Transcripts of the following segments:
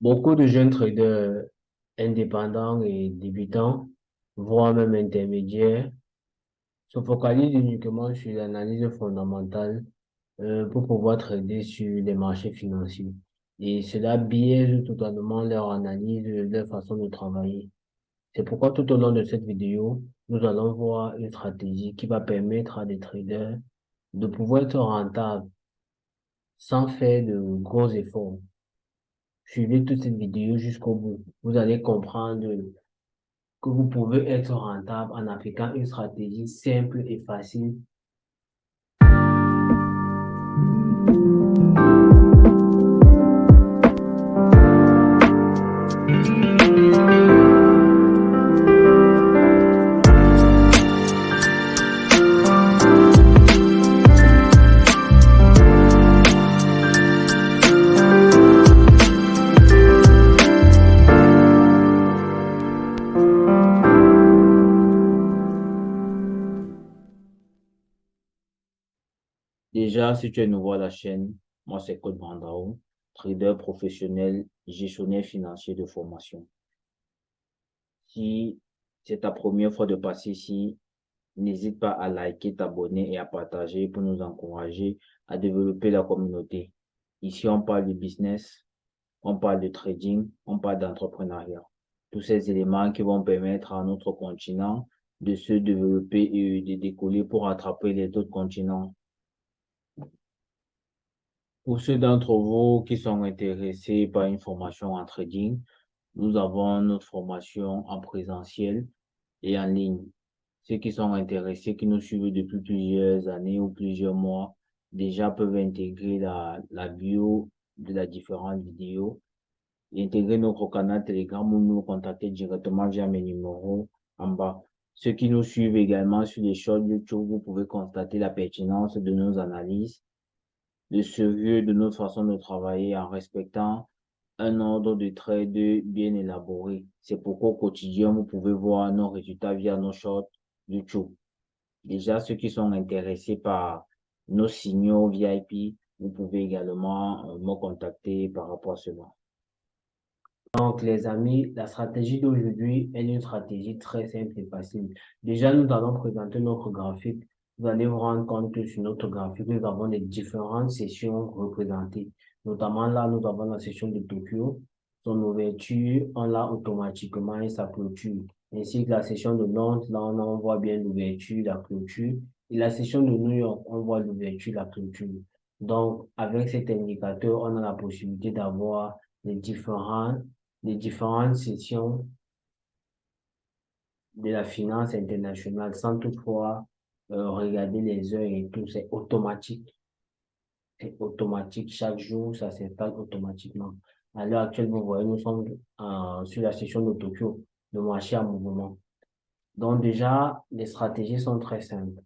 Beaucoup de jeunes traders indépendants et débutants, voire même intermédiaires, se focalisent uniquement sur l'analyse fondamentale pour pouvoir trader sur les marchés financiers. Et cela biaise totalement leur analyse, leur façon de travailler. C'est pourquoi tout au long de cette vidéo, nous allons voir une stratégie qui va permettre à des traders de pouvoir être rentables sans faire de gros efforts. Suivez toute cette vidéo jusqu'au bout. Vous allez comprendre que vous pouvez être rentable en appliquant une stratégie simple et facile. Déjà, si tu es nouveau à la chaîne, moi c'est Code Brandao, trader professionnel, gestionnaire financier de formation. Si c'est ta première fois de passer ici, n'hésite pas à liker, t'abonner et à partager pour nous encourager à développer la communauté. Ici, on parle de business, on parle de trading, on parle d'entrepreneuriat. Tous ces éléments qui vont permettre à notre continent de se développer et de décoller pour attraper les autres continents. Pour ceux d'entre vous qui sont intéressés par une formation en trading, nous avons notre formation en présentiel et en ligne. Ceux qui sont intéressés, qui nous suivent depuis plusieurs années ou plusieurs mois, déjà peuvent intégrer la bio de la différente vidéo et intégrer notre canal Telegram ou nous contacter directement via mes numéros en bas. Ceux qui nous suivent également sur les shorts YouTube, vous pouvez constater la pertinence de nos analyses, le sérieux de notre façon de travailler en respectant un ordre de trade bien élaboré. C'est pourquoi au quotidien, vous pouvez voir nos résultats via nos shorts YouTube. Déjà, ceux qui sont intéressés par nos signaux VIP, vous pouvez également me contacter par rapport à cela. Donc, les amis, la stratégie d'aujourd'hui est une stratégie très simple et facile. Déjà, nous allons présenter notre graphique. Vous allez vous rendre compte que sur notre graphique, nous avons les différentes sessions représentées. Notamment là, nous avons la session de Tokyo. Son ouverture, on l'a automatiquement et sa clôture. Ainsi que la session de Londres, là, on voit bien l'ouverture, la clôture. Et la session de New York, on voit l'ouverture, la clôture. Donc, avec cet indicateur, on a la possibilité d'avoir les différentes sessions de la finance internationale sans toutefois regarder les heures et tout, c'est automatique. C'est automatique. Chaque jour, ça s'installe automatiquement. À l'heure actuelle, vous voyez, nous sommes sur la session de Tokyo, le marché en mouvement. Donc déjà, les stratégies sont très simples.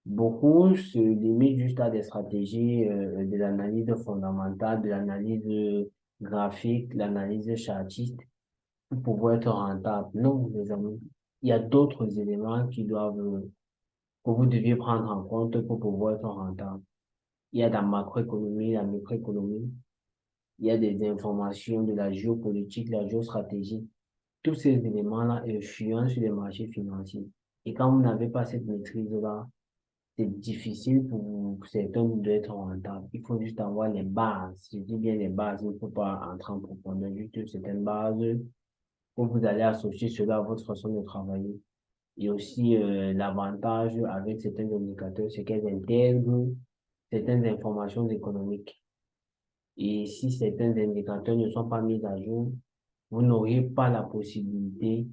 Beaucoup se limitent juste à des stratégies de l'analyse fondamentale, de l'analyse graphique, l'analyse chartiste pour pouvoir être rentable. Non, les amis. Il y a d'autres éléments que vous deviez prendre en compte pour pouvoir être rentable. Il y a la macroéconomie, la microéconomie. Il y a des informations de la géopolitique, la géostratégie. Tous ces éléments-là influencent sur les marchés financiers. Et quand vous n'avez pas cette maîtrise-là, c'est difficile pour certains d'être rentable. Il faut juste avoir les bases. Je dis bien les bases, il ne faut pas entrer en profondeur, juste certaines bases où vous allez associer cela à votre façon de travailler. Et aussi, l'avantage avec certains indicateurs, c'est qu'elles intègrent certaines informations économiques. Et si certains indicateurs ne sont pas mis à jour, vous n'auriez pas la possibilité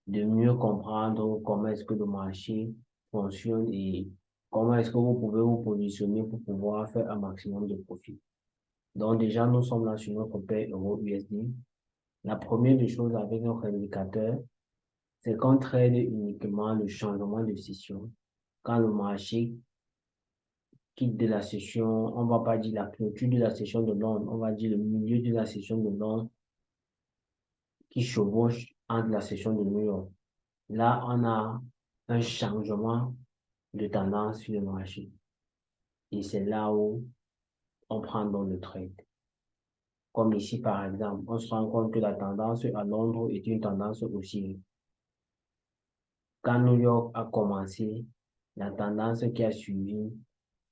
de mieux comprendre comment est-ce que le marché fonctionne et comment est-ce que vous pouvez vous positionner pour pouvoir faire un maximum de profit. Donc déjà, nous sommes là sur notre paire euro-USD. La première des choses avec notre indicateur, c'est qu'on trade uniquement le changement de session. Quand le marché quitte de la session, on va pas dire la clôture de la session de Londres, on va dire le milieu de la session de Londres qui chevauche entre la session de New York. Là, on a un changement de tendance sur le marché. Et c'est là où on prend dans le trade. Comme ici, par exemple, on se rend compte que la tendance à Londres est une tendance haussière. Quand New York a commencé, la tendance qui a suivi,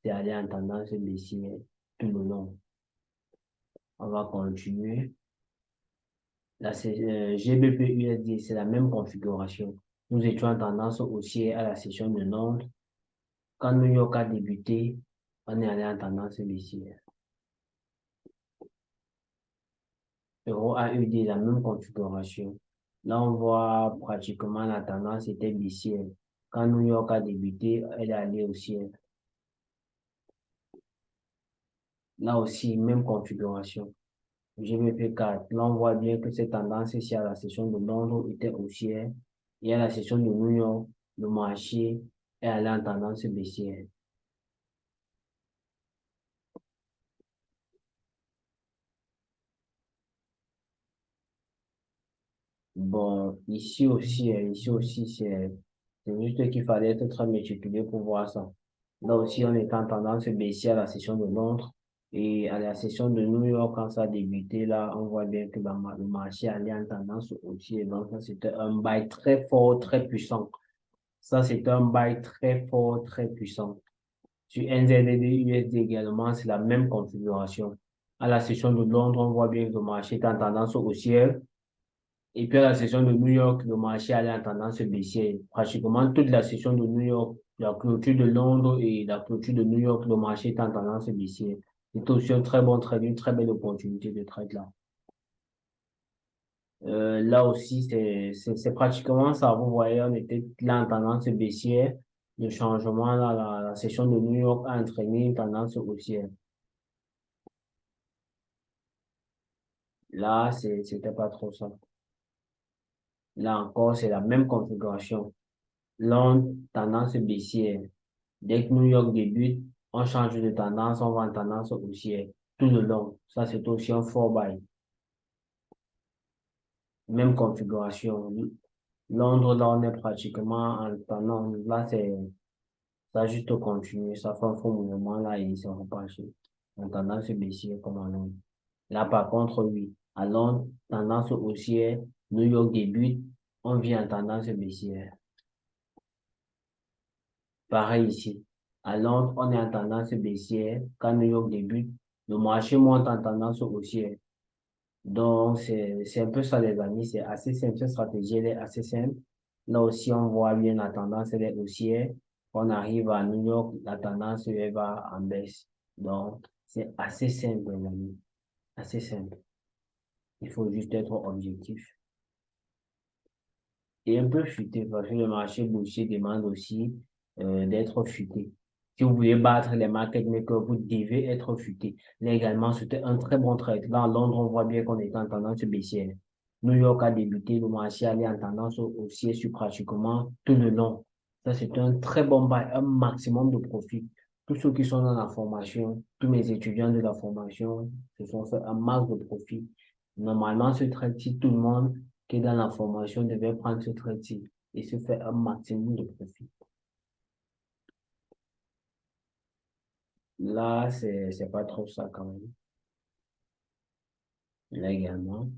c'est aller en tendance baissière tout le long. On va continuer. La GBP-USD, c'est la même configuration. Nous étions en tendance haussière à la session de Londres. Quand New York a débuté, on est allé en tendance baissière. Euro AUD, la même configuration. Là, on voit pratiquement la tendance était baissière. Quand New York a débuté, elle est allée haussière. Là aussi, même configuration. GBP4, là, on voit bien que cette tendance ici à la session de Londres était haussière. Et à la session de New York, le marché est allé en tendance baissière. Bon, ici aussi, c'est juste qu'il fallait être très méticuleux pour voir ça. Là aussi, on est en tendance baissière à la session de Londres et à la session de New York, quand ça a débuté, là, on voit bien que le marché allait en tendance haussière. Donc, ça, c'était un bail très fort, très puissant. Ça, c'est un bail très fort, très puissant. Sur NZD, USD également, c'est la même configuration. À la session de Londres, on voit bien que le marché est en tendance haussière. Et puis à la session de New York, le marché allait en tendance baissière. Pratiquement toute la session de New York, la clôture de Londres et la clôture de New York, le marché est en tendance baissière. C'est aussi un très bon trade, une très belle opportunité de trade là. Là aussi, c'est pratiquement ça. Vous voyez, on était là en tendance baissière. Le changement, là, la session de New York a entraîné une tendance haussière. Là, c'était pas trop ça. Là encore, c'est la même configuration. Londres, tendance baissière. Dès que New York débute, on change de tendance, on va en tendance haussière tout le long. Ça, c'est aussi un fort buy. Même configuration. Londres, là, on est pratiquement en tendance. Là, ça a juste continué. Ça fait un faux mouvement là et ça repart en tendance baissière comme à Londres. Là, par contre, oui. À Londres, tendance haussière. New York débute, on vient en tendance baissière. Pareil ici. À Londres, on est en tendance baissière. Quand New York débute, le marché monte en tendance haussière. Donc, c'est un peu ça, les amis. C'est assez simple. Cette stratégie, elle est assez simple. Là aussi, on voit bien la tendance, elle est haussière. On arrive à New York, la tendance, elle va en baisse. Donc, c'est assez simple, les amis. Assez simple. Il faut juste être objectif. Et un peu futé, parce que le marché boursier demande aussi d'être futé. Si vous voulez battre les market makers, vous devez être futé. Là également, c'était un très bon trade. Là, à Londres, on voit bien qu'on est en tendance baissière. New York a débuté, le marché allait en tendance haussière sur pratiquement tout le long. Ça, c'est un très bon buy, un maximum de profit. Tous ceux qui sont dans la formation, tous mes étudiants de la formation se sont fait un max de profit. Normalement, ce trade-ci, tout le monde qui est dans la formation devait prendre ce trade-ci et se faire un maximum de profit. Là, c'est pas trop ça quand même. Là également.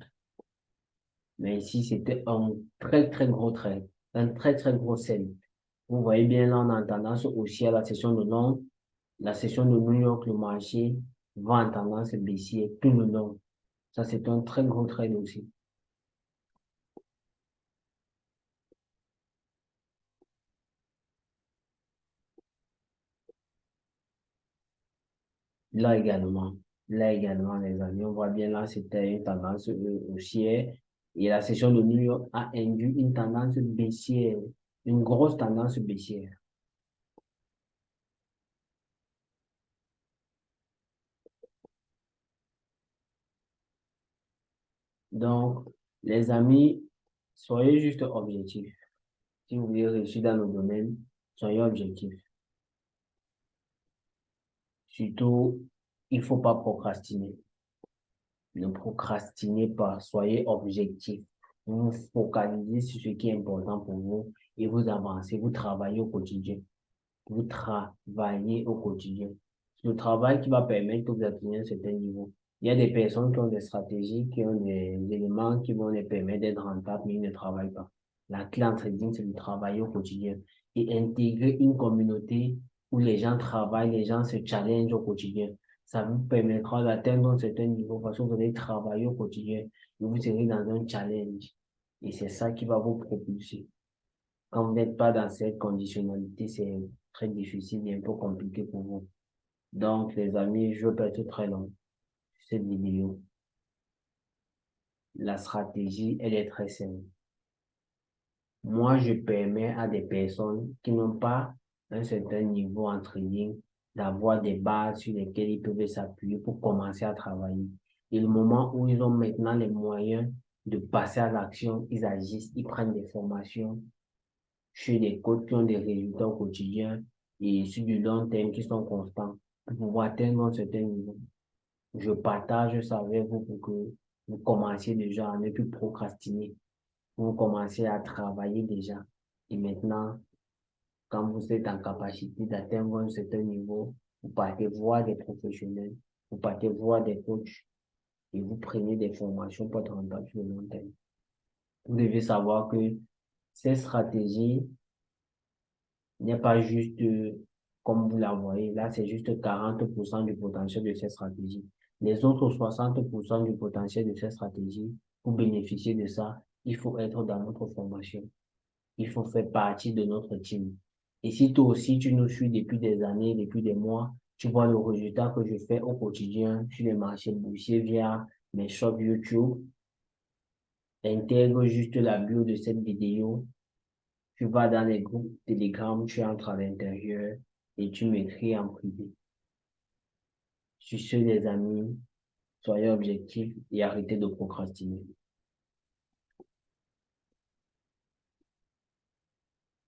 Mais ici, c'était un très, très gros trade. Un très, très gros sell. Vous voyez bien, là, on a tendance aussi à la session de Londres. La session de New York, le marché va en tendance baissière tout le long. Ça, c'est un très gros trade aussi. Là également. Là également, les amis, on voit bien là, c'était une tendance haussière. Et la session de New York a induit une tendance baissière, une grosse tendance baissière. Donc, les amis, soyez juste objectifs. Si vous voulez réussir dans le domaine, soyez objectifs. Surtout, il faut pas procrastiner. Ne procrastinez pas, soyez objectif. Vous vous focalisez sur ce qui est important pour vous et vous avancez, vous travaillez au quotidien. Vous travaillez au quotidien. C'est le travail qui va permettre que vous atteigniez un certain niveau. Il y a des personnes qui ont des stratégies, qui ont des éléments qui vont les permettre d'être rentables, mais ils ne travaillent pas. La clé en trading, c'est de travailler au quotidien et intégrer une communauté où les gens travaillent, les gens se challengent au quotidien. Ça vous permettra d'atteindre un certain niveau parce que vous allez travailler au quotidien et vous serez dans un challenge. Et c'est ça qui va vous propulser. Quand vous n'êtes pas dans cette conditionnalité, c'est très difficile et un peu compliqué pour vous. Donc, les amis, je ne veux pas être très long sur cette vidéo. La stratégie, elle est très simple. Moi, je permets à des personnes qui n'ont pas un certain niveau en trading d'avoir des bases sur lesquelles ils peuvent s'appuyer pour commencer à travailler. Et le moment où ils ont maintenant les moyens de passer à l'action, ils agissent, ils prennent des formations chez des coachs qui ont des résultats au quotidien et sur du long terme qui sont constants pour pouvoir atteindre un certain niveau. Je partage ça avec vous pour que vous commenciez déjà à ne plus procrastiner. Vous commencez à travailler déjà. Et maintenant, quand vous êtes en capacité d'atteindre un certain niveau, vous partez voir des professionnels, vous partez voir des coachs et vous prenez des formations pour être rentable sur le long terme. Vous devez savoir que ces stratégies n'est pas juste comme vous la voyez. Là, c'est juste 40% du potentiel de ces stratégies. Les autres 60% du potentiel de ces stratégies, pour bénéficier de ça, il faut être dans notre formation. Il faut faire partie de notre team. Et si toi aussi, tu nous suis depuis des années, depuis des mois, tu vois le résultat que je fais au quotidien sur les marchés boursiers via mes shorts YouTube, intègre juste la bio de cette vidéo. Tu vas dans les groupes Telegram, tu entres à l'intérieur et tu m'écris en privé. Sur ce, les amis, soyez objectifs et arrêtez de procrastiner.